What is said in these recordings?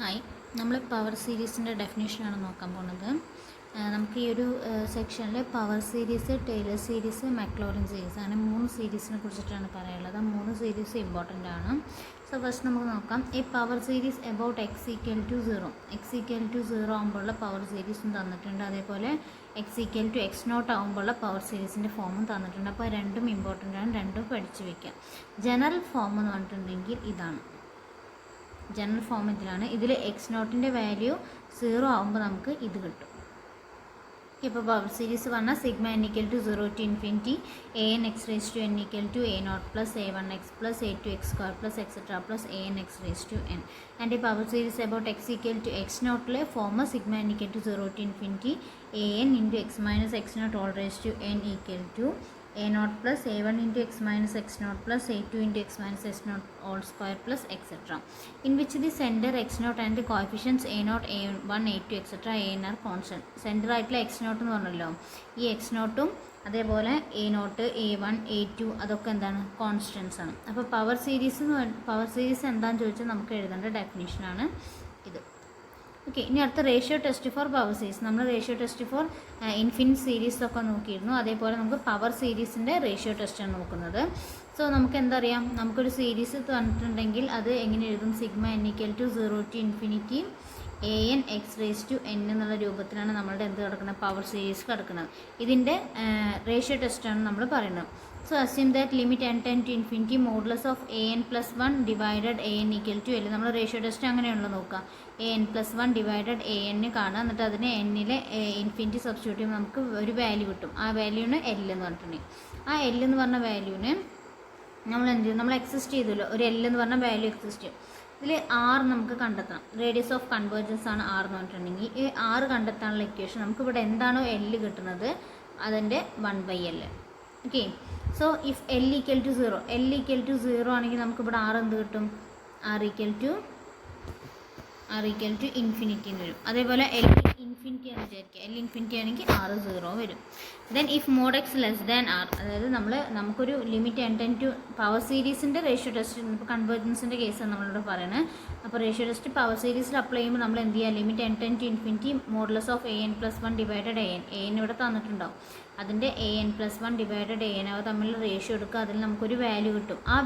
Hi, നമ്മൾ power സീരീസിൻ്റെ ഡെഫിനേഷനാണ് നോക്കാൻ പോകുന്നത്. നമുക്ക് ഈ ഒരു സെക്ഷനിൽ power series, Taylor series, Maclaurin series അങ്ങനെ 3 സീരീസിനെ കുറിച്ചിട്ടാണ് പറയാനുള്ളത്. 3 സീരീസ് ഇമ്പോർട്ടൻ്റ് ആണ്. സോ ഫസ്റ്റ് നമുക്ക് നോക്കാം. ഈ power series about x equal to 0 ആകുമ്പോഴുള്ള പവർ സീരീസും തന്നിട്ടുണ്ട്. അതേപോലെ x ഈക്വൽ ടു x0 ആകുമ്പോഴുള്ള പവർ സീരീസിൻ്റെ ഫോമും തന്നിട്ടുണ്ട്. അപ്പോൾ രണ്ടും ഇമ്പോർട്ടൻ്റ് ആണ്, രണ്ടും പഠിച്ചു വയ്ക്കാം. ജനറൽ ഫോം എന്ന് പറഞ്ഞിട്ടുണ്ടെങ്കിൽ ഇതാണ്. ജനറൽ ഫോം ഇതിലാണ്. ഇതിൽ x0ൻ്റെ വാല്യൂ 0 ആകുമ്പോൾ നമുക്ക് ഇത് കിട്ടും. ഇപ്പോൾ പവർ സീരീസ് പറഞ്ഞാൽ sigma n equal to 0 to infinity an x raise to n equal to a0 plus a1x plus a2x square plus etcetera plus an x raise to n. And ഈ power series about x equal to x0 form sigma n equal to 0 to infinity an into x minus x0 whole raise to n equal to a0 plus a1 into x minus x0 plus a2 into x minus x0 all square plus etc. In which the center x0 and the coefficients a0, a1, a2, etc. an are constant. Center ആയിട്ടുള്ള x0 എന്ന് പറഞ്ഞല്ലോ, ഈ x0ഉം അതേപോലെ a0, a1, a2 അതൊക്കെ എന്താണ്, constants ആണ്. അപ്പോൾ power series എന്താണെന്ന് ചോദിച്ചാൽ നമുക്ക് എഴുതേണ്ട ഡെഫിനേഷനാണ് ഇത്. ഓക്കെ, ഇനി അടുത്ത ratio test for power series. നമ്മൾ റേഷ്യോ ടെസ്റ്റ് ഫോർ ഇൻഫിനിറ്റ് സീരീസൊക്കെ നോക്കിയിരുന്നു. അതേപോലെ നമുക്ക് പവർ സീരീസിൻ്റെ റേഷ്യോ ടെസ്റ്റാണ് നോക്കുന്നത്. സോ നമുക്ക് എന്തറിയാം, നമുക്കൊരു സീരീസ് തന്നിട്ടുണ്ടെങ്കിൽ അത് എങ്ങനെ എഴുതും? Sigma n equal to 0 to infinity an x raise to n എന്നുള്ള രൂപത്തിലാണ് നമ്മളുടെ എന്ത് കിടക്കുന്നത്, പവർ സീരീസ് കിടക്കുന്നത്. ഇതിൻ്റെ റേഷ്യോ ടെസ്റ്റാണ് നമ്മൾ പറയുന്നത്. So assume that limit n tend to infinity modulus of an plus 1 divided an equal to l. നമ്മൾ റേഷ്യോ ടെസ്റ്റ് അങ്ങനെയാണല്ലോ നോക്കുക. an plus 1 divided an കാണുക, എന്നിട്ട് അതിനെ എന്നിലെ ഇൻഫിനിറ്റി സബ്സ്റ്റിറ്റ്യൂട്ട് ചെയ്യുമ്പോൾ നമുക്ക് ഒരു വാല്യൂ കിട്ടും. ആ വാല്യൂന് l എന്ന് പറഞ്ഞിട്ടുണ്ടെങ്കിൽ ആ l എന്ന് പറഞ്ഞ വാല്യൂന് നമ്മൾ എന്ത് ചെയ്യും, നമ്മൾ എക്സിസ്റ്റ് ചെയ്തല്ലോ, ഒരു l എന്ന് പറഞ്ഞ വാല്യൂ എക്സിസ്റ്റ് ചെയ്യും. ഇതിൽ r നമുക്ക് കണ്ടെത്തണം. റേഡിയസ് ഓഫ് കൺവേർജൻസ് ആണ് r എന്ന് പറഞ്ഞിട്ടുണ്ടെങ്കിൽ ഈ r കണ്ടെത്താനുള്ള ഇക്വേഷൻ നമുക്ക് ഇവിടെ എന്താണോ l കിട്ടുന്നത് അതിൻ്റെ 1/l. Okay, so if l equal to 0 ആണെങ്കിൽ നമുക്കിവിടെ r എന്ത് കിട്ടും? r ഈക്വൽ ടു ഇൻഫിനിറ്റി എന്ന് വരും. അതേപോലെ l ഇൻഫിനിറ്റി എന്ന് വിചാരിക്കുക, l ഇൻഫിനിറ്റി ആണെങ്കിൽ r 0 വരും. Then if mod x less than r, അതായത് നമുക്കൊരു limit n tend to power സീരീസിൻ്റെ റേഷ്യോ ടെസ്റ്റ്, ഇപ്പോൾ കൺവേർജൻസിൻ്റെ കേസാണ് നമ്മളിവിടെ പറയുന്നത്. അപ്പോൾ റേഷ്യോ ടെസ്റ്റ് പവർ സീരീസിൽ അപ്ലൈ ചെയ്യുമ്പോൾ നമ്മൾ എന്ത് ചെയ്യുക, limit n tend to infinity modulus of an plus 1 divided an ഇവിടെ തന്നിട്ടുണ്ടാവും. അതിൻ്റെ an പ്ലസ് 1 ഡിവൈഡഡ് an അവ തമ്മിൽ റേഷ്യോ എടുക്കുക, അതിൽ നമുക്കൊരു വാല്യൂ കിട്ടും. ആ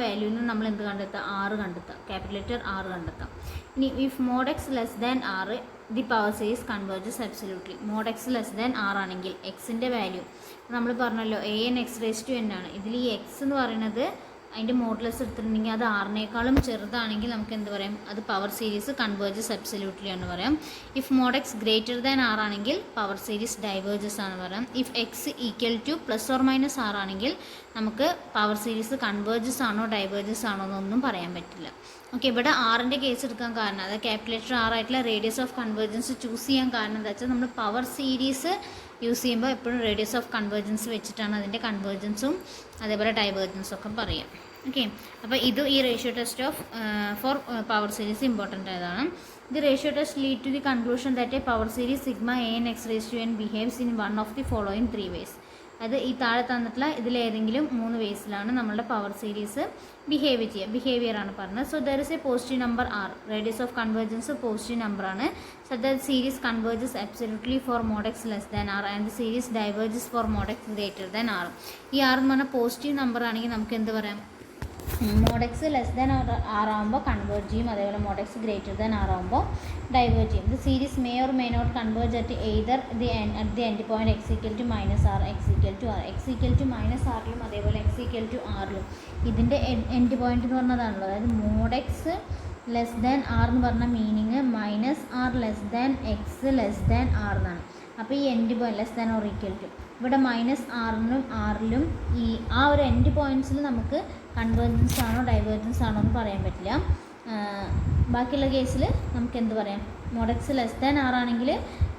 വാല്യൂവിന് നമ്മൾ എന്ത് കണ്ടെത്തുക, r കണ്ടെത്തുക, ക്യാപിറ്റൽ ലെറ്റർ r കണ്ടെത്താം. ഇനി if mod x less than r the power series converges absolutely. Mod x less than r ആണെങ്കിൽ എക്സിൻ്റെ വാല്യൂ നമ്മൾ പറഞ്ഞല്ലോ an x raise to n ആണ്. ഇതിൽ ഈ എക്സ് എന്ന് പറയുന്നത് അതിൻ്റെ മോഡുലസ് എടുത്തിട്ടുണ്ടെങ്കിൽ അത് ആറിനേക്കാളും ചെറുതാണെങ്കിൽ നമുക്ക് എന്ത് പറയാം, അത് പവർ സീരീസ് കൺവേർജസ് അബ്സല്യൂട്ട്ലി എന്ന് പറയാം. If mod X greater than r ആണെങ്കിൽ പവർ സീരീസ് ഡൈവേർജസ് ആണ് പറയാം. If x equal to plus or minus r ആണെങ്കിൽ നമുക്ക് പവർ സീരീസ് കൺവേർജസ് ആണോ ഡൈവേർജസ് ആണോ എന്നൊന്നും പറയാൻ പറ്റില്ല. ഓക്കെ, ഇവിടെ ആറിൻ്റെ കേസ് എടുക്കാൻ കാരണം, അതായത് ക്യാപിറ്റൽ ആർ ആയിട്ടുള്ള റേഡിയസ് ഓഫ് കൺവേർജൻസ് ചൂസ് ചെയ്യാൻ കാരണം എന്താ വെച്ചാൽ നമ്മൾ പവർ സീരീസ് യൂസ് ചെയ്യുമ്പോൾ എപ്പോഴും റേഡിയസ് ഓഫ് കൺവേർജൻസ് വെച്ചിട്ടാണ് അതിൻ്റെ കൺവേർജൻസും അതേപോലെ ഡൈവേർജൻസും ഒക്കെ പറയാം. ഓക്കെ, അപ്പോൾ ഈ ratio test for power series important ആയതാണ്. The ratio test lead to the conclusion that a power series sigma an x raise to n behaves in one of the following 3 ways. അത് ഈ താഴെ തന്നിട്ടുള്ള ഇതിലേതെങ്കിലും 3 വേസിലാണ് നമ്മളുടെ power series behaviour ആണ് പറഞ്ഞത്. So there is a positive number r, radius of convergence positive number ആണ്. So that series converges absolutely for mod x less than r and series diverges for mod x greater than r. ഈ r എന്ന് പറഞ്ഞാൽ positive number ആണെങ്കിൽ നമുക്ക് എന്ത് പറയാം, mod X less than R ആകുമ്പോൾ convert ചെയ്യും, അതേപോലെ mod X greater than R ആകുമ്പോൾ ഡൈവേർട്ട് ചെയ്യും. The series may or may not converge at either at the end point X equal to minus R, X equal to minus ആറിലും അതേപോലെ X equal to ആറിലും. ഇതിൻ്റെ end point എന്ന് പറഞ്ഞതാണല്ലോ, അതായത് mod X less than r എന്ന് പറഞ്ഞ meaning minus r less than x less than r എന്നാണ്. അപ്പോൾ ഈ end point less than or equal to ഇവിടെ മൈനസ് ആറിനും ആറിലും ആ ഒരു എൻഡ് പോയിൻറ്റ്സിൽ നമുക്ക് കൺവേർജൻസ് ആണോ ഡൈവേർജൻസ് ആണോ എന്ന് പറയാൻ പറ്റില്ല. ബാക്കിയുള്ള കേസിൽ നമുക്ക് എന്ത് പറയാം, mod X less than r ആണെങ്കിൽ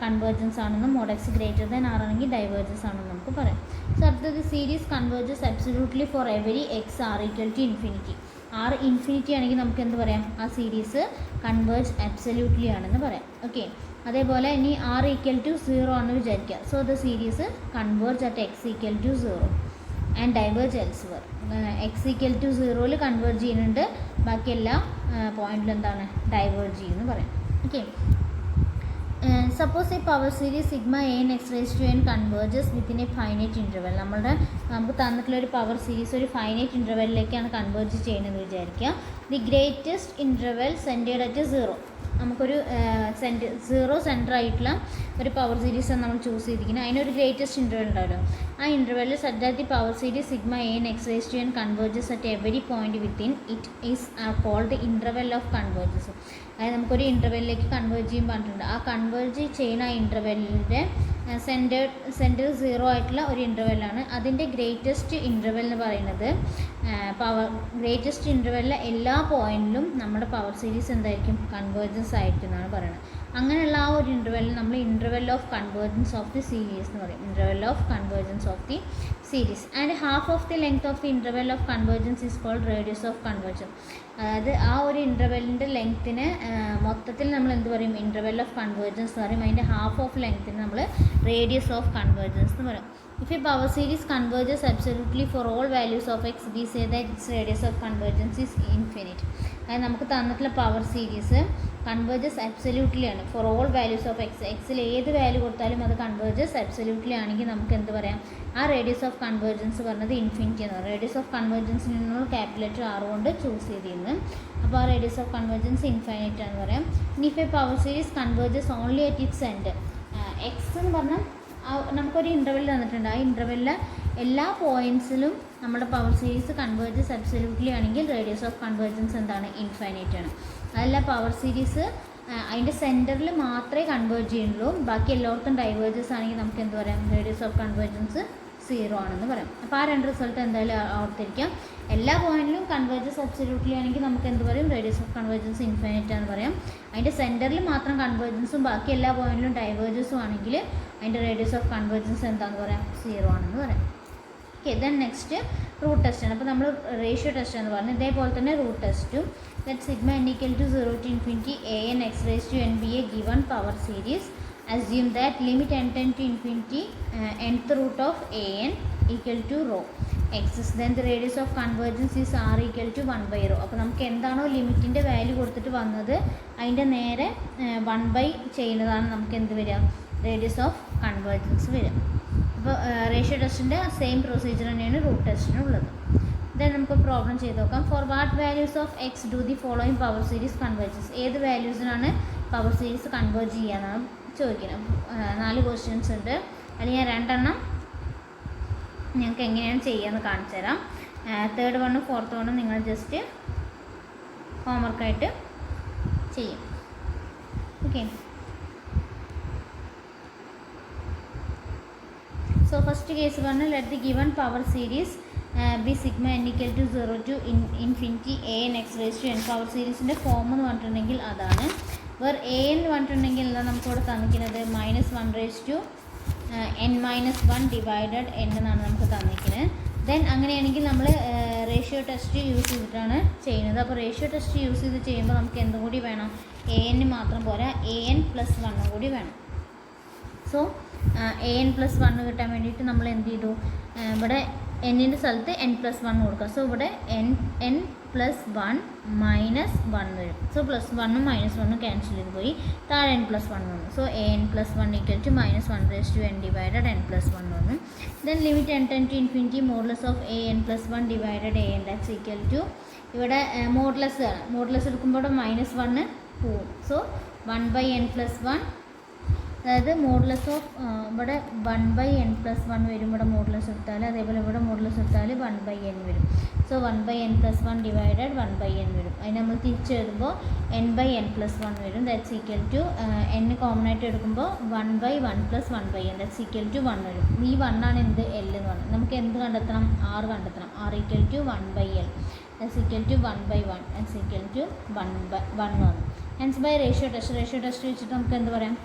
കൺവേർജൻസ് ആണെന്നും mod X greater than r ആണെങ്കിൽ ഡൈവേർജൻസ് ആണെന്നും നമുക്ക് പറയാം. സോ അടുത്തത് series converges absolutely for every x r equal to infinity. R infinity ആണെങ്കിൽ നമുക്ക് എന്ത് പറയാം, ആ സീരീസ് കൺവേർജ് അബ്സല്യൂട്ട്ലി ആണെന്ന് പറയാം. ഓക്കെ, അതേപോലെ ഇനി r ഈക്വൽ ടു 0 ആണെന്ന് വിചാരിക്കുക. So the series converge at x equal to 0. And diverge elsewhere. X equal to 0 converge ചെയ്യുന്നുണ്ട്, ബാക്കി എല്ലാ പോയിന്റിലും എന്താണ് ഡൈവേർജ് ചെയ്യുമെന്ന് പറയാം. ഓക്കെ, സപ്പോസ് ഈ power series sigma A N X raise to N converges within a finite interval. നമുക്ക് തന്നിട്ടുള്ള ഒരു പവർ സീരീസ് ഒരു ഫൈനൈറ്റ് ഇൻ്റർവെല്ലിലേക്കാണ് കൺവേർജ് ചെയ്യുന്നതെന്ന് വിചാരിക്കുക. The greatest interval centred at 0. നമുക്കൊരു 0 സെൻറ്റർ ആയിട്ടുള്ള ഒരു പവർ സീരീസാണ് നമ്മൾ ചൂസ് ചെയ്തിരിക്കുന്നത്. അതിനൊരു ഗ്രേറ്റസ്റ്റ് ഇൻ്റർവെൽ ഉണ്ടാവല്ലോ. ആ ഇൻ്റർവെല്ലിൽ such that the power series sigma A N X raise to N converges at every point within it is called interval of converges. അതായത് നമുക്കൊരു ഇൻ്റർവെല്ലിലേക്ക് കൺവേർജ് ചെയ്യാൻ പറഞ്ഞിട്ടുണ്ട്. ആ കൺവേർജ് ചെയ്യുന്ന ആ ഇൻ്റർവെല്ലിൻ്റെ സെൻറ്റർ 0 ആയിട്ടുള്ള ഒരു ഇൻ്റർവെല്ലാണ്. അതിൻ്റെ ഗ്രേറ്റസ്റ്റ് ഇൻ്റർവെൽ എന്ന് പറയുന്നത് ഗ്രേറ്റസ്റ്റ് ഇൻ്റർവെല്ലിലെ എല്ലാ പോയിന്റിലും നമ്മുടെ പവർ സീരീസ് എന്തായിരിക്കും കൺവേർജൻസ് ആയിട്ടെന്നാണ് പറയുന്നത്. അങ്ങനെയുള്ള ആ ഒരു ഇൻ്റർവെല്ലിൽ നമ്മൾ interval of convergence of the series എന്ന് പറയും. Interval of convergence of the series and half of the length of the interval of convergence is called radius of convergence. അതായത് ആ ഒരു ഇൻ്റർവെല്ലിൻ്റെ ലെങ്ത്തിന് മൊത്തത്തിൽ നമ്മൾ എന്ത് പറയും, ഇൻ്റർവെൽ ഓഫ് കൺവേർജൻസ് എന്ന് പറയും. അതിൻ്റെ ഹാഫ് ഓഫ് ലെങ്ത്തിന് നമ്മൾ റേഡിയസ് ഓഫ് കൺവേർജൻസ് എന്ന് പറയും. If a power series converges absolutely for all values of x, we say that its radius of convergence is infinite. അതായത് നമുക്ക് തന്നിട്ടുള്ള പവർ സീരീസ് കൺവേർജസ് അബ്സല്യൂട്ട്ലി ആണ് for all values of X. എക്സിൽ ഏത് value കൊടുത്താലും അത് കൺവേർജസ് അബ്സല്യൂട്ട്ലി ആണെങ്കിൽ നമുക്ക് എന്ത് പറയാം, ആ റേഡിയസ് ഓഫ് കൺവേർജൻസ് പറഞ്ഞത് ഇൻഫിനിറ്റി എന്ന് പറയും. റേഡിയസ് ഓഫ് കൺവേർജൻസിൽ നിന്നുള്ള ക്യാപിറ്റൽ R കൊണ്ട് ചൂസ് ചെയ്തിരുന്നു. അപ്പോൾ ആ റേഡിയസ് ഓഫ് കൺവേർജൻസ് ഇൻഫൈനൈറ്റ് എന്ന് പറയാം. ഇനി if A power series converges only at its end, X എന്ന് പറഞ്ഞാൽ നമുക്കൊരു ഇൻ്റർവെൽ തന്നിട്ടുണ്ട്. ആ ഇൻ്റർവെല്ലിലെ എല്ലാ പോയിൻറ്റ്സിലും നമ്മുടെ പവർ സീരീസ് കൺവേർജസ് അബ്സല്യൂട്ട്ലി ആണെങ്കിൽ റേഡിയസ് ഓഫ് കൺവേർജൻസ് എന്താണ്, ഇൻഫൈനൈറ്റ് ആണ്. അതല്ല പവർ സീരീസ് അതിൻ്റെ സെൻറ്ററിൽ മാത്രമേ കൺവേർജ് ചെയ്യുള്ളൂ, ബാക്കി എല്ലായിടത്തും ഡൈവേർജസ് ആണെങ്കിൽ നമുക്ക് എന്ത് പറയാം, റേഡിയസ് ഓഫ് കൺവേർജൻസ് 0 ആണെന്ന് പറയാം. അപ്പോൾ ആ രണ്ട് റിസൾട്ട് എന്തായാലും ഓർത്തിരിക്കാം. എല്ലാ പോയിന്റിലും കൺവേർജസ് അബ്സല്യൂട്ട്ലി ആണെങ്കിൽ നമുക്ക് എന്ത് പറയും, റേഡിയസ് ഓഫ് കൺവേർജൻസ് ഇൻഫൈനൈറ്റ് എന്ന് പറയാം. അതിൻ്റെ സെൻറ്ററിൽ മാത്രം കൺവേർജൻസും ബാക്കി എല്ലാ പോയിന്റിലും ഡൈവേർജസും ആണെങ്കിൽ അതിൻ്റെ റേഡിയസ് ഓഫ് കൺവേർജൻസ് എന്താണെന്ന് പറയാം, 0 ആണെന്ന് പറയാം. Okay, then next root test ആണ്. അപ്പോൾ നമ്മൾ റേഷ്യോ ടെസ്റ്റ് എന്ന് പറഞ്ഞു. ഇതേപോലെ തന്നെ റൂട്ട് ടെസ്റ്റും that sigma n equal to 0 to infinity a n x raised to n be a given power series. Assume that limit n tend to infinity nth root of a n equal to rho x. Then the radius of convergence is r equal to 1 by rho. അപ്പോൾ നമുക്ക് എന്താണോ ലിമിറ്റിൻ്റെ value കൊടുത്തിട്ട് വന്നത് അതിൻ്റെ നേരെ 1 ചെയ്യുന്നതാണ് നമുക്ക് എന്ത് വരിക, റേഡിയസ് ഓഫ് കൺവേർജൻസ് വരിക. അപ്പോൾ റേഷ്യോ ടെസ്റ്റിൻ്റെ സെയിം പ്രൊസീജിയർ തന്നെയാണ് റൂട്ട് ടെസ്റ്റിനുള്ളത്. ദെൻ നമുക്ക് പ്രോബ്ലം ചെയ്ത് നോക്കാം. For what values of x do the following power series convergence. ഏത് വാല്യൂസിനാണ് പവർ സീരീസ് കൺവേർജ് ചെയ്യാനാണ് ചോദിക്കണം. 4 ക്വസ്റ്റ്യൻസ് ഉണ്ട്. അല്ലെങ്കിൽ ഞാൻ 2 എണ്ണം ഞങ്ങൾക്ക് എങ്ങനെയാണ് ചെയ്യുകയെന്ന് കാണിച്ചു തരാം. 3rd വണ്ണും 4th വണ്ണും നിങ്ങൾ ജസ്റ്റ് ഹോംവർക്കായിട്ട് ചെയ്യും. ഓക്കെ, സോ ഫസ്റ്റ് കേസ് പറഞ്ഞാൽ let the given power series B sigma n equal to 0 to infinity a n x raised to n. Power സീരീസിൻ്റെ ഫോം എന്ന് പറഞ്ഞിട്ടുണ്ടെങ്കിൽ അതാണ്. വേറെ എ എന്ന് പറഞ്ഞിട്ടുണ്ടെങ്കിൽ എന്താ നമുക്കിവിടെ തന്നിരിക്കുന്നത്, -1 raised to n-1 divided n എന്നാണ് നമുക്ക് തന്നിരിക്കുന്നത്. ദെൻ അങ്ങനെയാണെങ്കിൽ നമ്മൾ റേഷ്യോ ടെസ്റ്റ് യൂസ് ചെയ്തിട്ടാണ് ചെയ്യുന്നത്. അപ്പോൾ റേഷ്യോ ടെസ്റ്റ് യൂസ് ചെയ്ത് ചെയ്യുമ്പോൾ നമുക്ക് എന്തും കൂടി വേണം, an മാത്രം പോരാ, an+1 കൂടി വേണം. സോ an+1 കിട്ടാൻ വേണ്ടിയിട്ട് നമ്മൾ എന്ത് ചെയ്തു, ഇവിടെ എന്നിൻ്റെ സ്ഥലത്ത് n+1 കൊടുക്കുക. സോ ഇവിടെ n+1 -1 വരും. സോ +1ഉം -1ഉം ക്യാൻസൽ ചെയ്ത് പോയി, താഴെ n+1 വന്നു. So an+1 equal to -1 raised to n divided n+1 വന്നു. Then limit n tend to infinity modulus of an+1 divided an that's equal to, ഇവിടെ മോഡുലസ് ആണ്, മോഡുലസ് എടുക്കുമ്പോൾ -1 പോവും. സോ 1/n+1, അതായത് മോഡുലസ് ഓഫ് ഇവിടെ 1/n+1 വരും. ഇവിടെ മോഡുലസ് എടുത്താൽ, അതേപോലെ ഇവിടെ മോഡുലസ് എടുത്താൽ 1/n വരും. സോ 1/n+1 ഡിവൈഡഡ് 1/n വരും. അതിന് നമ്മൾ തിരിച്ചെഴുതുമ്പോൾ n/n+1 വരും. That's equal to n common ആയിട്ട് എടുക്കുമ്പോൾ 1/1 + 1/n ദാറ്റ്സ് ഈക്വൽ ടു 1 വരും. ഈ 1 ആണ് എന്ത്, l എന്ന് പറയുന്നത്. നമുക്ക് എന്ത് കണ്ടെത്തണം, r കണ്ടെത്തണം. r equal to 1/l that's equal to 1/1 that's equal to 1 വന്നു. ഹെൻസ് ബൈ റേഷ്യോ ടെസ്റ്റ് വെച്ചിട്ട് നമുക്ക് എന്ത് പറയാം,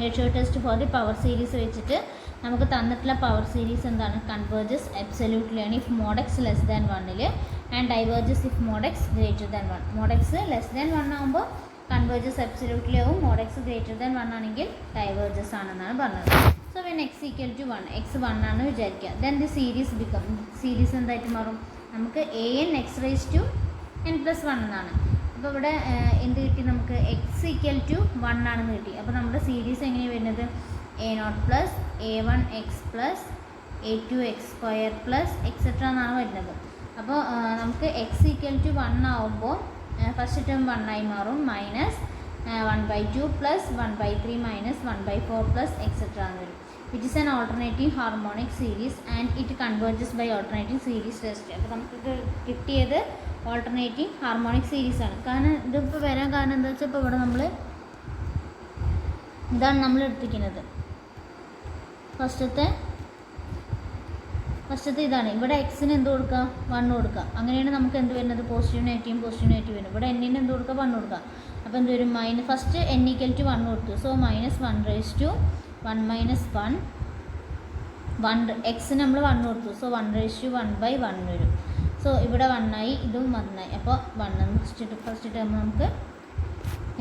ratio test for the power series വെച്ചിട്ട് നമുക്ക് തന്നിട്ടുള്ള പവർ സീരീസ് എന്താണ്, കൺവേർജസ് അബ്സല്യൂട്ട്ലി ആണ് if mod x less than 1 and diverges if mod x greater than 1. mod x less than 1 ആകുമ്പോൾ കൺവേർജസ് അബ്സല്യൂട്ട്ലി ആവും, mod x greater than 1 ആണെങ്കിൽ diverges ആണെന്നാണ് പറഞ്ഞത്. So so when x equal to 1, x 1 ആണ് വിചാരിക്കുക. Then the series become, series എന്തായിട്ട് മാറും? നമുക്ക് an x raise to n+1 എന്നാണ്. അപ്പോൾ ഇവിടെ എന്ത് കിട്ടി നമുക്ക്? എക്സ് ഈക്വൽ ടു 1 ആണെന്ന് കിട്ടി. അപ്പോൾ നമ്മുടെ സീരീസ് എങ്ങനെയാണ് വരുന്നത്? a0 plus a1x plus a2x² plus etcetera എന്നാണ് വരുന്നത്. അപ്പോൾ നമുക്ക് എക്സ് ഈക്വൽ ടു 1 ആവുമ്പോൾ ഫസ്റ്റ് ടേം 1 ആയി മാറും, minus 1/2 plus 1/3 minus 1/4 plus etcetera എന്ന് വരും. Which is an alternative harmonic series and it converges by alternative series test. അപ്പോൾ നമുക്കിത് കിട്ടിയത് ഓൾട്ടർനേറ്റീവ് ഹാർമോണിക് സീരീസ് ആണ്. കാരണം ഇതിപ്പോൾ വരാൻ കാരണം എന്താ വെച്ചാൽ ഇപ്പോൾ ഇവിടെ നമ്മൾ ഇതാണ് നമ്മൾ എടുത്തിരിക്കുന്നത്. ഫസ്റ്റത്തെ ഇതാണ്. ഇവിടെ എക്സിന് എന്ത് കൊടുക്കുക? 1 കൊടുക്കുക. അങ്ങനെയാണ് നമുക്ക് എന്ത് വരുന്നത്? പോസിറ്റീവ് നെഗറ്റീവ് വരും. ഇവിടെ എന്നിന് എന്ത് കൊടുക്കുക? 1 കൊടുക്കുക. അപ്പോൾ എന്ത് വരും? ഫസ്റ്റ് n ഈക്വൽ ടു 1 കൊടുത്തു. സോ -1 റേസ് ടു 1 - 1 എക്സിന് നമ്മൾ 1 കൊടുത്തു. സോ 1 റേസ് ടു 1/1 വരും. സോ ഇവിടെ 1 ആയി, ഇതും 1 ആയി. അപ്പോൾ 1 ഫസ്റ്റ് ടേം നമുക്ക്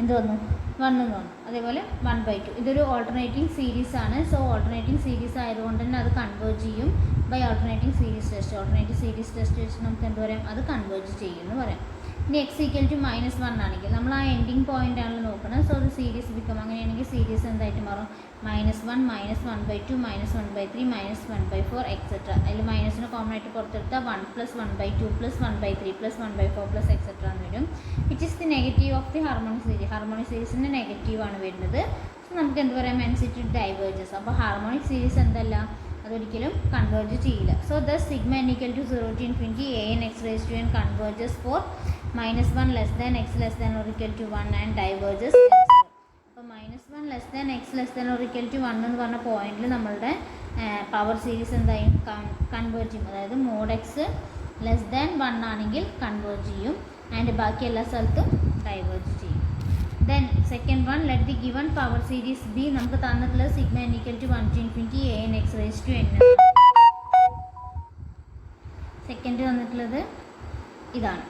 എന്ത് വന്നു? 1 എന്ന് വന്നു. അതേപോലെ 1/2. ഇതൊരു ഓൾട്ടർനേറ്റിംഗ് സീരീസ് ആണ്. സോ ഓൾട്ടർനേറ്റിംഗ് സീരീസ് ആയതുകൊണ്ട് തന്നെ അത് കൺവേർജ് ചെയ്യും by alternating series test. Alternative series test വെച്ച് നമുക്ക് എന്ത് പറയാം? അത് കൺവേർജ് ചെയ്യും എന്ന് പറയാം. ഇനി എക്സ് ഈക്വൽ ടു -1 ആണെങ്കിൽ നമ്മൾ ആ എൻഡിങ് പോയിന്റ് ആണല്ലോ നോക്കുന്നത്. സോ അത് സീരീസ് ബിക്കം, അങ്ങനെയാണെങ്കിൽ സീരീസ് എന്തായിട്ട് മാറും? -1 -1/2 -1/3 -1/4 എക്സെട്ര. അതിൽ മൈനസിന് കോമൺ ആയിട്ട് പുറത്തെടുത്താൽ 1 + 1/2 + 1/3 + 1/4 പ്ലസ് എക്സെട്ര എന്ന് വരും. Which is the negative of the harmonic series. Harmonic സീരീസിൻ്റെ നെഗറ്റീവാണ് വരുന്നത്. സോ നമുക്ക് എന്ത് പറയാം? മെൻസിറ്റി ഡൈവേർജസ്. അപ്പോൾ ഹാർമോണിക് സീരീസ് എന്തല്ല? അതൊരിക്കലും കൺവേർജ് ചെയ്യില്ല. So the sigma n equal to 0 to infinity an x raised to n converges for -1 less than x less than or equal to 1 and diverges elsewhere. അപ്പോൾ -1 less than x less than or equal to 1 എന്ന് പറഞ്ഞ പോയിന്റിൽ നമ്മളുടെ power series എന്തായും converge ചെയ്യും. അതായത് mod x less than 1 ആണെങ്കിൽ converge ചെയ്യും and ബാക്കി എല്ലാ സ്ഥലത്തും ഡൈവേർജ് ചെയ്യും. Then second one, let the given power series B. നമുക്ക് തന്നിട്ടുള്ളത് sigma n equal to 1 to infinity an x raised to n. Second തന്നിട്ടുള്ളത് ഇതാണ്.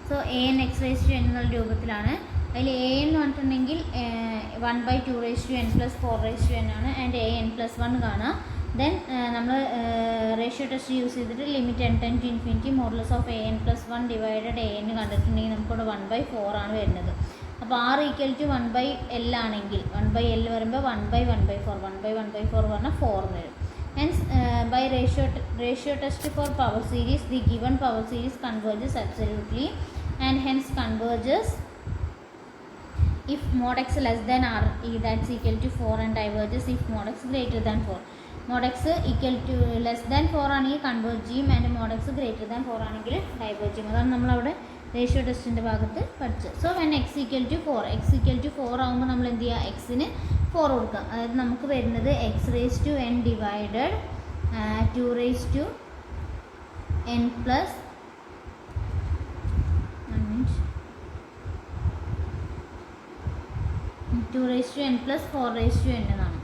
So an x raised to n എന്നുള്ള രൂപത്തിലാണ്. അതിൽ a എന്ന് പറഞ്ഞിട്ടുണ്ടെങ്കിൽ 1/2 raised to n + 4 raised to n ആണ്. ആൻഡ് an+1 കാണുക. ദെൻ നമ്മൾ റേഷ്യോ ടെസ്റ്റ് യൂസ് ചെയ്തിട്ട് limit n to infinity modulus of an+1 divided an കണ്ടിട്ടുണ്ടെങ്കിൽ നമുക്കിവിടെ 1/4 ആണ് വരുന്നത്. അപ്പോൾ r ഈക്വൽ ടു 1/l ആണെങ്കിൽ 1/l വരുമ്പോൾ 1/1/4 1/1/4 പറഞ്ഞാൽ 4 വരും. Hence by ratio test for power series the given power series converges absolutely and hence converges if mod x less than r, that's equal to 4 and diverges if mod x greater than 4. mod x equal to less than 4 ആണെങ്കിൽ converge ചെയ്യും and mod x greater than 4 ആണെങ്കിൽ diverge ചെയ്യും. അതാണ് നമ്മളവിടെ ratio ടെസ്റ്റിൻ്റെ ഭാഗത്ത് പഠിച്ചത്. So when x equal to 4 ആകുമ്പോൾ നമ്മൾ എന്ത് ചെയ്യുക? എക്സിന് 4 കൊടുക്കുക. അതായത് നമുക്ക് വരുന്നത് x raised to n divided 2 raised to n plus 2 raised to n plus 4 raised to n എന്നാണ്.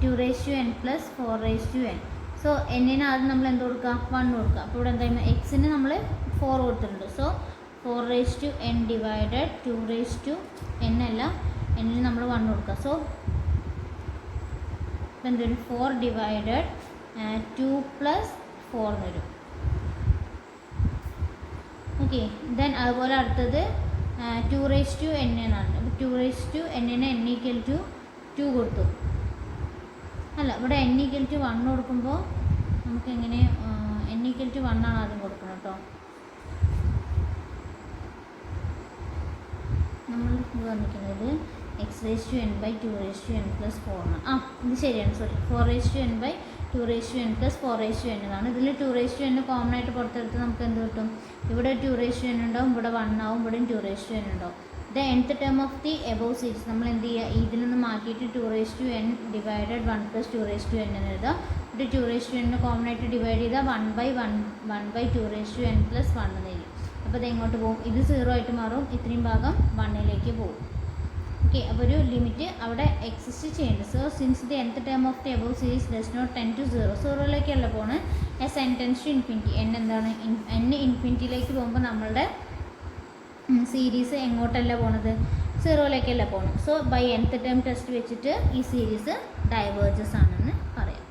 2 raised to n plus 4 raised to n. So എന്നിന് ആദ്യം നമ്മൾ എന്ത് കൊടുക്കുക? 1 കൊടുക്കുക. അപ്പോൾ ഇവിടെ എന്താ? എക്സിന് നമ്മൾ 4 കൊടുത്തിട്ടുണ്ട്. So 4 raised to n divided 2 raised to n അല്ല, എന്നിന് നമ്മൾ 1 കൊടുക്കുക. സോ ഇപ്പം എന്ത് വരും? 4 ഡിവൈഡഡ് 2 plus 4 വരും. ഓക്കെ. ദെൻ അതുപോലെ അടുത്തത് 2 raised to n എന്നാണ്. അപ്പോൾ 2 raised to n-ന് n equal to 2 കൊടുത്തു. അല്ല, ഇവിടെ n equal to 1 കൊടുക്കുമ്പോൾ നമുക്ക് എങ്ങനെ n equal to 1 ആണ് ആദ്യം കൊടുക്കണം കേട്ടോ. നമ്മൾ ഇത് വന്നിരിക്കുന്നത് x raised to n by 2 raised to n plus 4 ആണ്. ഇത് ശരിയാണ്, sorry. 4 raised to n by 2 raised to n plus 4 raised to n എന്നാണ്. ഇതിൽ 2 raised to n കോമൺ ആയിട്ട് പുറത്തെടുത്ത് നമുക്ക് എന്ത് കിട്ടും? ഇവിടെ 2 raised to n ഉണ്ടാവും, ഇവിടെ 1 ആവും, ഇവിടെയും 2 raised to n ഉണ്ടാവും. The nth term of the above series നമ്മൾ എന്ത് ചെയ്യുക? ഇതിൽ നിന്ന് മാറ്റിയിട്ട് 2 raised to n divided 1 plus 2 raised to n എന്ന് എഴുതാം. ഇവിടെ 2 raised to n കോമൺ ആയിട്ട് ഡിവൈഡ് ചെയ്താൽ 1/2 raised to n plus 1 എന്ന് എഴുതി. അപ്പോൾ ഇത് എങ്ങോട്ട് പോകും? ഇത് 0 ആയിട്ട് മാറും, ഇത്രയും ഭാഗം 1ലേക്ക് പോകും. ഓക്കെ. അപ്പോൾ ഒരു ലിമിറ്റ് അവിടെ എക്സിസ്റ്റ് ചെയ്യുന്നുണ്ട്. So since the nth term of the above series does not tend to 0ലേക്കല്ല പോണ്. S n tends to infinity. n എന്താണ്? n ഇൻഫിനിറ്റിയിലേക്ക് പോകുമ്പോൾ നമ്മളുടെ സീരീസ് എങ്ങോട്ടല്ല പോണത്, സീറോയിലേക്കല്ല പോകണം. So by nth term test വെച്ചിട്ട് ഈ സീരീസ് ഡൈവേർജസ് ആണെന്ന് പറയാം.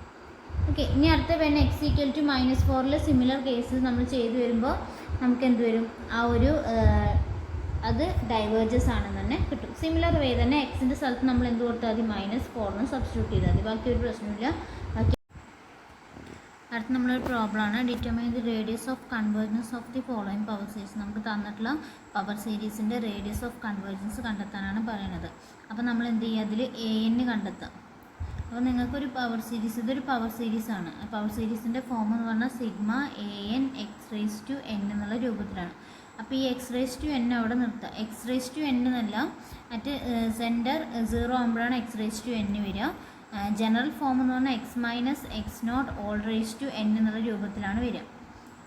ഓക്കെ, ഇനി അടുത്ത when x equal to -4 similar case നമ്മൾ ചെയ്തു വരുമ്പോൾ നമുക്ക് എന്ത് വരും, ആ ഒരു അത് ഡൈവേർജസ് ആണെന്ന് തന്നെ കിട്ടും. സിമിലർ വേ തന്നെ എക്സിൻ്റെ സ്ഥലത്ത് നമ്മൾ എന്ത് കൊടുത്താൽ മതി, -4 സബ്സ്റ്റിറ്റ്യൂട്ട് ചെയ്താൽ മതി. ബാക്കി ഒരു പ്രശ്നമില്ല. ബാക്കി അടുത്ത നമ്മളൊരു പ്രോബ്ലമാണ്. Determine the radius of convergence of the following power series. നമുക്ക് തന്നിട്ടുള്ള പവർ സീരീസിൻ്റെ റേഡിയസ് ഓഫ് കൺവേർജൻസ് കണ്ടെത്താനാണ് പറയുന്നത്. അപ്പോൾ നമ്മൾ എന്ത് ചെയ്യുക, അതിൽ an കണ്ടെത്താം. അപ്പോൾ നിങ്ങൾക്കൊരു പവർ സീരീസ്, ഇതൊരു പവർ സീരീസാണ്. പവർ സീരീസിൻ്റെ ഫോം എന്ന് പറഞ്ഞാൽ സിഗ്മ an x⁻n എന്നുള്ള രൂപത്തിലാണ്. അപ്പോൾ ഈ x⁻n അവിടെ നിർത്തുക. x⁻n എന്നല്ല, മറ്റ് സെൻറ്റർ 0 ആകുമ്പോഴാണ് x⁻n വരിക. ജനറൽ ഫോം എന്ന് പറഞ്ഞാൽ x-x0 എന്നുള്ള രൂപത്തിലാണ് വരിക.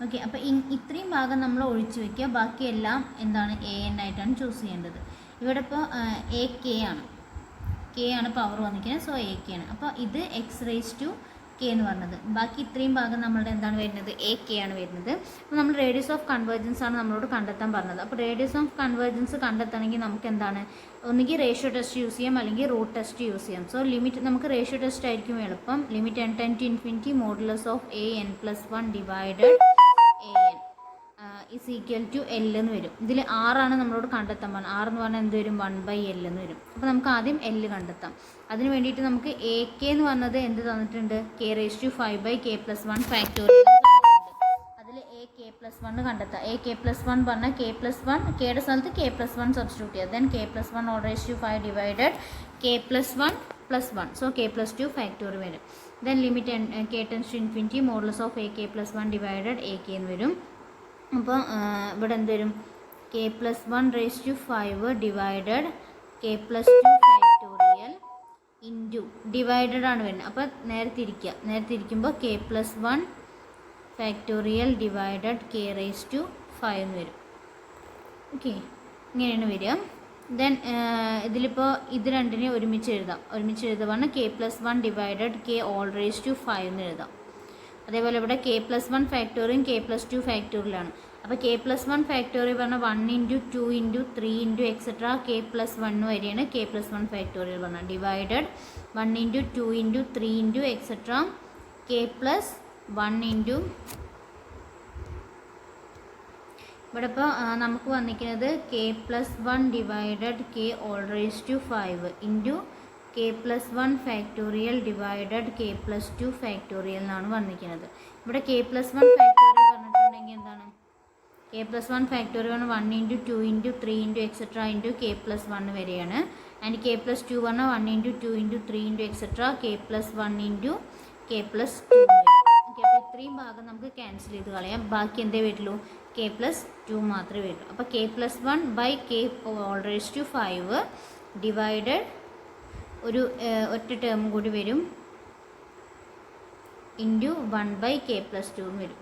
ഓക്കെ, അപ്പോൾ ഇത്രയും ഭാഗം നമ്മൾ ഒഴിച്ചു വയ്ക്കുക. ബാക്കിയെല്ലാം എന്താണ്, an ആയിട്ടാണ് ചൂസ് ചെയ്യേണ്ടത്. ഇവിടെ ഇപ്പോൾ k ആണ് പവർ വന്നിരിക്കുന്നത്. സോ ak ആണ്. അപ്പോൾ ഇത് x⁻k എന്ന് പറഞ്ഞത്. ബാക്കി ഇത്രയും ഭാഗം നമ്മളുടെ എന്താണ് വരുന്നത്, ak ആണ് വരുന്നത്. അപ്പോൾ നമ്മൾ റേഡിയസ് ഓഫ് കൺവേർജൻസ് ആണ് നമ്മളോട് കണ്ടെത്താൻ പറഞ്ഞത്. അപ്പോൾ റേഡിയസ് ഓഫ് കൺവേർജൻസ് കണ്ടെത്തണമെങ്കിൽ നമുക്ക് എന്താണ്, ഒന്നുകിൽ റേഷ്യോ ടെസ്റ്റ് യൂസ് ചെയ്യാം, അല്ലെങ്കിൽ റൂട്ട് ടെസ്റ്റ് യൂസ് ചെയ്യാം. സോ ലിമിറ്റ് നമുക്ക് റേഷ്യോ ടെസ്റ്റ് ആയിരിക്കും എളുപ്പം. Limit n → ∞ modulus of an+1 divided an is equal to L എന്ന് വരും. ഇതിൽ R ആണ് നമ്മളോട് കണ്ടെത്താൻ പറഞ്ഞത്. R എന്ന് പറഞ്ഞാൽ എന്ത് വരും, 1/L എന്ന് വരും. അപ്പോൾ നമുക്ക് ആദ്യം L കണ്ടെത്താം. അതിന് വേണ്ടിയിട്ട് നമുക്ക് AK എന്ന് പറഞ്ഞത് എന്ത് തന്നിട്ടുണ്ട്, k⁵5/k+1 ഫാക്ടോറിയൽ തന്നിട്ടുണ്ട്. അതിൽ ak+1 കണ്ടെത്താം. ak+1 പറഞ്ഞാൽ k+1, കെയുടെ സ്ഥലത്ത് k+1 സബ്സ്റ്റിറ്റ്യൂട്ട് ചെയ്യുക. Then k+1 divided k+1+1. So k+2 factorial വരും. Then limit k⁻∞ modulus of ak+1 divided ak എന്ന് വരും. അപ്പോൾ ഇവിടെ എന്ത് വരും, k+1⁵5 divided k+2 factorial into divided ആണ് വരുന്നത്. അപ്പോൾ നേരെ തിരിക്കുമ്പോൾ k+1 ഫാക്ടോറിയൽ ഡിവൈഡഡ് k⁵5 എന്ന് വരും. ഓക്കെ, ഇങ്ങനെയാണ് വരിക. ദെൻ ഇതിലിപ്പോൾ ഇത് രണ്ടിനെ ഒരുമിച്ച് എഴുതാം. k+1 ഡിവൈഡഡ് k⁵5 എന്ന് എഴുതാം. അതേപോലെ ഇവിടെ k+1 ഫാക്ടോറിയൽ k+2 ഫാക്ടോറിയലാണ്. അപ്പോൾ k+1 ഫാക്ടോറിയൽ പറഞ്ഞാൽ 1 × 2 × 3 × എക്സെട്ര k+1 വരെയാണ് k+1 ഫാക്ടോറിയൽ പറഞ്ഞാൽ. ഡിവൈഡഡ് 1 × 2 × 3 × എക്സെട്ര k+1 ഇവിടെ ഇപ്പോൾ നമുക്ക് വന്നിരിക്കുന്നത് k+1 divided k⁵5 into k+1 factorial divided k+2 factorial എന്നാണ് വന്നിരിക്കുന്നത്. ഇവിടെ k+1 ഫാക്ടോറിയൽ പറഞ്ഞിട്ടുണ്ടെങ്കിൽ എന്താണ്, k+1 ഫാക്ടോറിയൽ 1 × 2 × 3 × എക്സെട്ര k+1 വരെയാണ്. ആൻഡ് k+2 പറഞ്ഞാൽ 1 × 2 × 3 × എക്സെട്ര k+1 × k+2 വരും. ഓക്കെ, അപ്പോൾ ഇത്രയും ഭാഗം നമുക്ക് ക്യാൻസൽ ചെയ്ത് കളയാം. ബാക്കി എന്തേ വരുള്ളൂ, k+2 മാത്രമേ വരുള്ളൂ. അപ്പോൾ k+1/k⁵5 ഡിവൈഡഡ് ഒരു ഒറ്റ ടേം കൂടി വരും ഇൻറ്റു 1/k+2 എന്ന് വരും.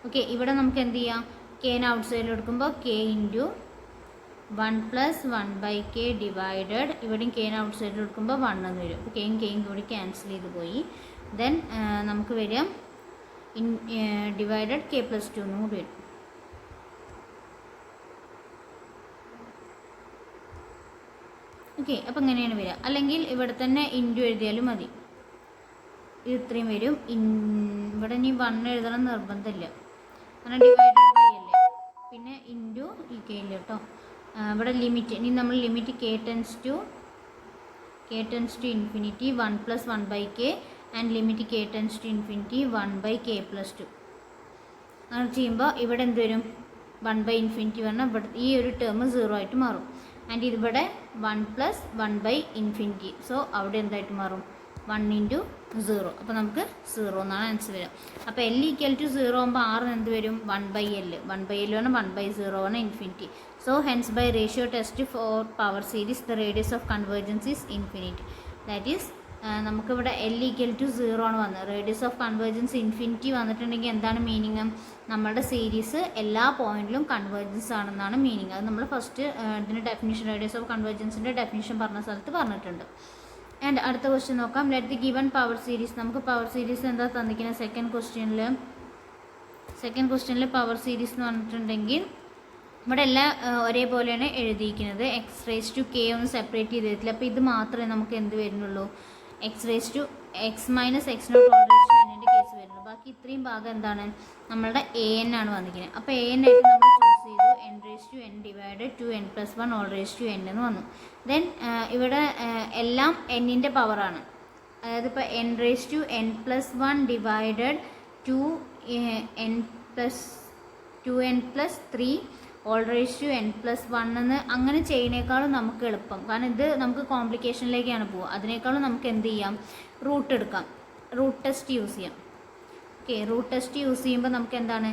ഓക്കെ, ഇവിടെ നമുക്ക് എന്ത് ചെയ്യാം, kനെ ഔട്ട് സൈഡിൽ എടുക്കുമ്പോൾ k × 1+1/k ഡിവൈഡഡ് ഇവിടെയും kനെ ഔട്ട് സൈഡിൽ എടുക്കുമ്പോൾ 1 എന്ന് വരും. അപ്പോൾ kയും കൂടി ക്യാൻസൽ ചെയ്ത് പോയി. ദെൻ നമുക്ക് വരിക ഡിവൈഡഡ് k+2 എന്നും കൂടി വരും. ഓക്കെ, അപ്പോൾ ഇങ്ങനെയാണ് വരിക. അല്ലെങ്കിൽ ഇവിടെ തന്നെ ഇൻറ്റു എഴുതിയാലും മതി. ഇത് ഇത്രയും വരും. ഇവിടെ ഇനി 1 എഴുതണം നിർബന്ധമില്ല, കാരണം ഡിവൈഡഡ് ബൈ അല്ലേ. പിന്നെ ഇൻറ്റു ഈ k ഇല്ല കേട്ടോ. ഇവിടെ ലിമിറ്റ്, ഇനി നമ്മൾ limit k → ∞ 1+1/k and limit k → ∞ 1/k+2 അങ്ങനെ ചെയ്യുമ്പോൾ ഇവിടെ എന്ത് വരും, 1/∞ പറഞ്ഞാൽ ഇവിടെ ഈ ഒരു ടേം 0 ആയിട്ട് മാറും. ആൻഡ് ഇതിവിടെ 1+1/∞. സോ അവിടെ എന്തായിട്ട് മാറും, 1 × 0. അപ്പോൾ നമുക്ക് 0 എന്നാണ് ആൻസർ വരിക. അപ്പോൾ L = 0 ആകുമ്പോൾ R എന്ത് വരും, 1/L. 1/L ആണ് 1/0 ആണ് infinity. So hence by ratio test for power series the radius of convergence is infinite. That is നമുക്കിവിടെ L = 0 ആണ് വന്നത്. റേഡിയസ് ഓഫ് കൺവേർജൻസ് ഇൻഫിനിറ്റി വന്നിട്ടുണ്ടെങ്കിൽ എന്താണ് മീനിങ്, നമ്മളുടെ സീരീസ് എല്ലാ പോയിന്റിലും കൺവേർജൻസ് ആണെന്നാണ് മീനിങ്. അത് നമ്മൾ ഫസ്റ്റ് ഇതിൻ്റെ ഡെഫിനിഷൻ, റേഡിയസ് ഓഫ് കൺവേർജൻസിൻ്റെ ഡെഫിനിഷൻ പറഞ്ഞ സ്ഥലത്ത് പറഞ്ഞിട്ടുണ്ട്. ആൻഡ് അടുത്ത ക്വസ്റ്റ്യൻ നോക്കാം. Let the given power series. നമുക്ക് പവർ സീരീസ് എന്താ തന്നിരിക്കുന്നത്, സെക്കൻഡ് ക്വസ്റ്റ്യനിൽ പവർ സീരീസ് എന്ന് പറഞ്ഞിട്ടുണ്ടെങ്കിൽ ഇവിടെ എല്ലാം ഒരേപോലെയാണ് എഴുതിയിരിക്കുന്നത്. എക്സ് റേസ് ടു കെ ഒന്ന് സെപ്പറേറ്റ് ചെയ്തിട്ടില്ല. അപ്പോൾ ഇത് മാത്രമേ നമുക്ക് എന്ത് വരുന്നുള്ളൂ, X raise to X minus X nought whole raise to എന്നിൻ്റെ കേസ് വരുന്നുള്ളൂ. ബാക്കി ഇത്രയും ഭാഗം എന്താണ്, നമ്മളുടെ എ എൻ ആണ് വന്നിരിക്കുന്നത്. അപ്പോൾ എ എൻ ആയിട്ട് നമ്മൾ ചൂസ് ചെയ്തു. N raise to n divided to n plus one whole raise to n എന്ന് വന്നു. ദെൻ ഇവിടെ എല്ലാം എന്നിൻ്റെ പവറാണ്. അതായത് ഇപ്പോൾ n raise to n plus one divided to n plus three whole raise to n plus one എന്ന് അങ്ങനെ ചെയ്യുന്നേക്കാളും നമുക്ക് എളുപ്പം. കാരണം ഇത് നമുക്ക് കോംപ്ലിക്കേഷനിലേക്കാണ് പോവുക. അതിനേക്കാളും നമുക്ക് എന്ത് ചെയ്യാം, റൂട്ട് എടുക്കാം, റൂട്ട് ടെസ്റ്റ് യൂസ് ചെയ്യാം. ഓക്കെ, റൂട്ട് ടെസ്റ്റ് യൂസ് ചെയ്യുമ്പോൾ നമുക്ക് എന്താണ്,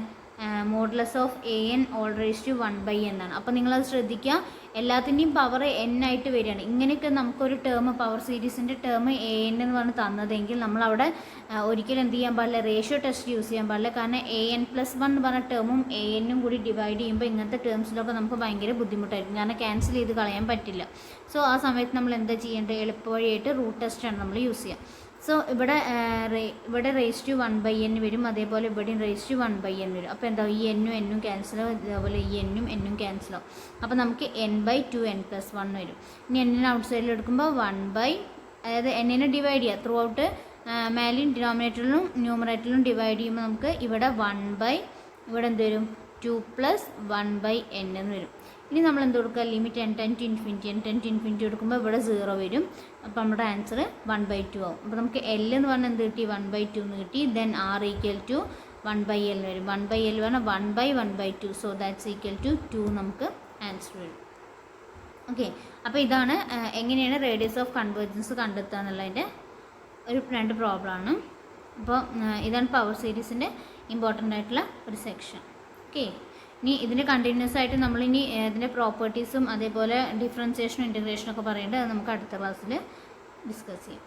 modulus of a n whole raise to 1/n എന്നാണ്. അപ്പോൾ നിങ്ങളത് ശ്രദ്ധിക്കുക, എല്ലാത്തിൻ്റെയും പവർ n ആയിട്ട് വരികയാണ്. ഇങ്ങനെയൊക്കെ നമുക്കൊരു ടേം പവർ സീരീസിൻ്റെ ടേം എ എൻ എന്ന് പറഞ്ഞ് തന്നതെങ്കിൽ നമ്മളവിടെ ഒരിക്കലും എന്ത് ചെയ്യാൻ പാടില്ല, റേഷ്യോ ടെസ്റ്റ് യൂസ് ചെയ്യാൻ പാടില്ല. കാരണം എ എൻ പ്ലസ് വൺ എന്ന് പറഞ്ഞ ടേമും എ എന്നും കൂടി ഡിവൈഡ് ചെയ്യുമ്പോൾ ഇങ്ങനത്തെ ടേംസിലൊക്കെ നമുക്ക് ഭയങ്കര ബുദ്ധിമുട്ടായിരിക്കും. കാരണം ക്യാൻസൽ ചെയ്ത് കളയാൻ പറ്റില്ല. സോ ആ സമയത്ത് നമ്മൾ എന്താ ചെയ്യേണ്ടത്, എളുപ്പവഴിയായിട്ട് റൂട്ട് ടെസ്റ്റാണ് നമ്മൾ യൂസ് ചെയ്യുക. സോ ഇവിടെ റേസ് ടു 1/n വരും. അതേപോലെ ഇവിടെയും റേസ് ടു 1/n വരും. അപ്പോൾ എന്താ, ഈ എന്നും ക്യാൻസലാവും. അതേപോലെ ഈ എന്നും ക്യാൻസലാവും. അപ്പോൾ നമുക്ക് n/2 n+1 വരും. ഇനി എന്നിനെ ഔട്ട് സൈഡിൽ എടുക്കുമ്പോൾ 1/, അതായത് എന്നിനെ ഡിവൈഡ് ചെയ്യുക ത്രൂ ഔട്ട്, മേലെയും ഡിനോമിനേറ്ററിലും ന്യൂമറേറ്ററിലും ഡിവൈഡ് ചെയ്യുമ്പോൾ നമുക്ക് ഇവിടെ 1/, ഇവിടെ എന്ത് വരും, 2 + 1/n എന്ന് വരും. ഇനി നമ്മൾ എന്ത് കൊടുക്കുക, ലിമിറ്റ് n → ∞ എടുക്കുമ്പോൾ ഇവിടെ 0 വരും. അപ്പോൾ നമ്മുടെ ആൻസർ 1/2 ആവും. അപ്പോൾ നമുക്ക് L എന്ന് പറഞ്ഞാൽ എന്ത് കിട്ടി, 1/2 എന്ന് കിട്ടി. ദെൻ R = 1/L വരും. 1/L പറഞ്ഞാൽ 1/1/2. സോ ദാറ്റ്സ് ഈക്വൽ ടു 2 നമുക്ക് ആൻസർ വരും. ഓക്കെ, അപ്പോൾ ഇതാണ് എങ്ങനെയാണ് റേഡിയസ് ഓഫ് കൺവേർജൻസ് കണ്ടെത്തുക എന്നുള്ളതിൻ്റെ ഒരു 2 പ്രോബ്ലമാണ്. അപ്പോൾ ഇതാണ് പവർ സീരീസിൻ്റെ ഇമ്പോർട്ടൻ്റ് ആയിട്ടുള്ള ഒരു സെക്ഷൻ. ഓക്കെ, ഇനി ഇതിൻ്റെ കണ്ടിന്യൂസ് ആയിട്ട് നമ്മളിനി ഇതിൻ്റെ പ്രോപ്പർട്ടീസും അതേപോലെ ഡിഫറൻസിയേഷനും ഇൻറ്റഗ്രേഷനും ഒക്കെ പറയേണ്ടത്, അത് നമുക്ക് അടുത്ത ക്ലാസ്സിൽ ഡിസ്കസ് ചെയ്യാം.